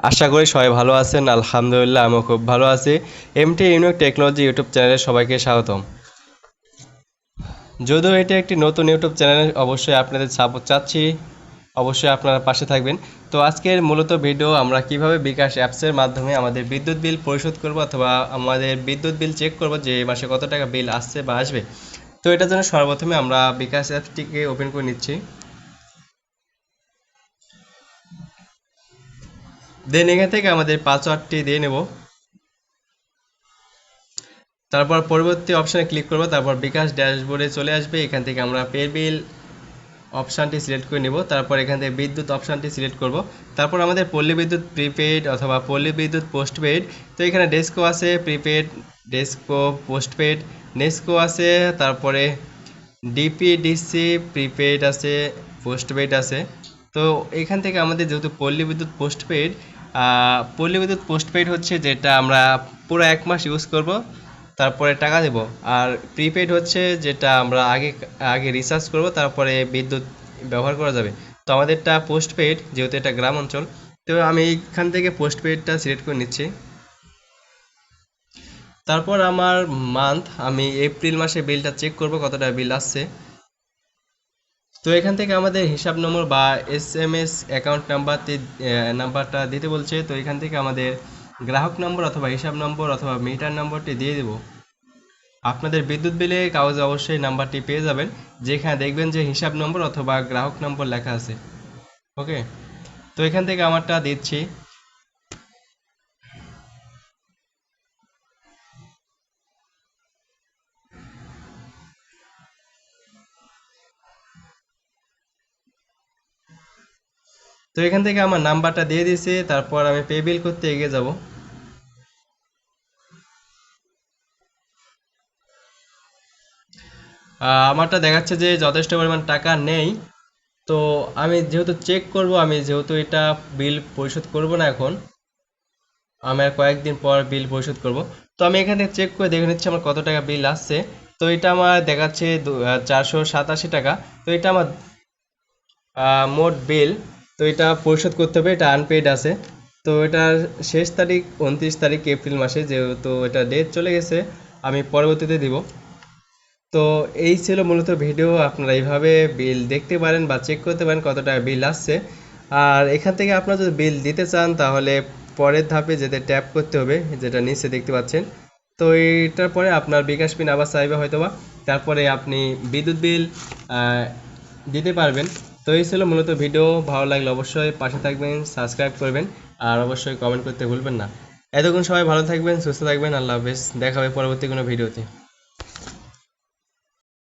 আশা করি সবাই ভালো আছেন। আলহামদুলিল্লাহ আমিও খুব ভালো আছি। এমটি ইউনিক টেকনোলজি ইউটিউব চ্যানেলে সবাইকে স্বাগতম। যদিও এটা একটি নতুন ইউটিউব চ্যানেল, অবশ্যই আপনাদের সাপোর্ট চাচ্ছি, অবশ্যই আপনারা পাশে থাকবেন। তো আজকের মূলত ভিডিও আমরা কিভাবে বিকাশ অ্যাপসের মাধ্যমে আমাদের বিদ্যুৎ বিল পরিশোধ করব অথবা আমাদের বিদ্যুৎ বিল চেক করব যে মাসে কত টাকা বিল আসছে বা আসবে। তো এটার জন্য সর্বপ্রথমে আমরা বিকাশ অ্যাপসটিকে ওপেন করে নিচ্ছি। দেন এখান থেকে আমাদের পাসওয়ার্ডটি দিয়ে নেব। তারপর পরবর্তী অপশানে ক্লিক করব, তারপর বিকাশ ড্যাশবোর্ডে চলে আসবে। এখান থেকে আমরা পে বিল অপশানটি সিলেক্ট করে নেব। তারপর এখান থেকে বিদ্যুৎ অপশানটি সিলেক্ট করব। তারপর আমাদের পল্লী বিদ্যুৎ প্রিপেইড অথবা পল্লী বিদ্যুৎ পোস্টপেইড। তো এখানে ডেস্কো আছে, প্রিপেইড, ডেস্কো, পোস্টপেইড, নেস্কো আছে, তারপরে ডিপিডিসি, প্রিপেইড আছে, পোস্টপেইড আছে। তো এখান থেকে আমাদের যেহেতু পল্লী বিদ্যুৎ পোস্টপেইড, পল্লী বিদ্যুৎ পোস্টপেইড হচ্ছে যেটা আমরা পুরো 1 মাস ইউজ করব, তারপরে টাকা দেব। আর প্রিপেইড হচ্ছে যেটা আমরা আগে আগে রিচার্জ করব, তারপরে বিদ্যুৎ ব্যবহার করা যাবে। তো আমাদেরটা পোস্টপেইড, যেহেতু এটা গ্রাম অঞ্চল। তো আমি এখান থেকে পোস্টপেইডটা সিলেক্ট করে নিচ্ছি। তারপর আমার মান্থ, আমি এপ্রিল মাসে বিলটা চেক করব কতটা বিল আসছে। তো এখান থেকে আমাদের হিসাব নম্বর বা এসএমএস অ্যাকাউন্ট নাম্বারটা দিতে বলছে। তো এখান থেকে আমাদের গ্রাহক নম্বর অথবা হিসাব নম্বর অথবা মিটার নম্বরটি দিয়ে দেব। আপনাদের বিদ্যুৎ বিলে কাগজে অবশ্যই নাম্বারটি পেয়ে যাবেন, যেখানে দেখবেন যে হিসাব নম্বর অথবা গ্রাহক নম্বর লেখা আছে। ওকে, তো এখান থেকে আমারটা দিচ্ছি। তো এখান থেকে আমার নাম্বারটা দিয়ে দিয়েছি। তারপর আমি পে বিল করতে এগিয়ে যাব। আমারটা দেখাচ্ছে যে যথেষ্ট পরিমাণ টাকা নেই। তো আমি যেহেতু চেক করব, আমি যেহেতু এটা বিল পরিশোধ করব না এখন, আমি আর কয়েকদিন পর বিল পরিশোধ করব। তো আমি এখানে চেক করে দেখে নিচ্ছি আমার কত টাকা বিল আসছে। তো এটা আমার দেখাচ্ছে 487 টাকা। তো এটা আমার মোট বিল। তো এটা পরিশোধ করতে হবে, এটা আনপেইড আছে। তো এটার শেষ তারিখ 29 তারিখ এপ্রিল মাসে, যেহেতু এটা ডেট চলে গেছে, আমি পরবর্তীতে দিব। তো এই ছিল মূলত ভিডিও। আপনারা এইভাবে বিল দেখতে পারেন বা চেক করতে পারেন কত টাকা বিল আসছে। আর এখান থেকে আপনারা যদি বিল দিতে চান তাহলে পরের ধাপে যেতে ট্যাপ করতে হবে, যেটা নিচে দেখতে পাচ্ছেন। তো এইটার পরে আপনার বিকাশ পিন আবার চাইবে হয়তোবা, তারপরে আপনি বিদ্যুৎ বিল দিতে পারবেন। তো এই ছিল মূলত ভিডিও। ভালো লাগলে অবশ্যই পাশে থাকবেন, সাবস্ক্রাইব করবেন, আর অবশ্যই কমেন্ট করতে ভুলবেন না। এতক্ষণ সবাই ভালো থাকবেন, সুস্থ থাকবেন। আল্লাহ হাফেজ, দেখা হবে পরবর্তী কোনো ভিডিওতে।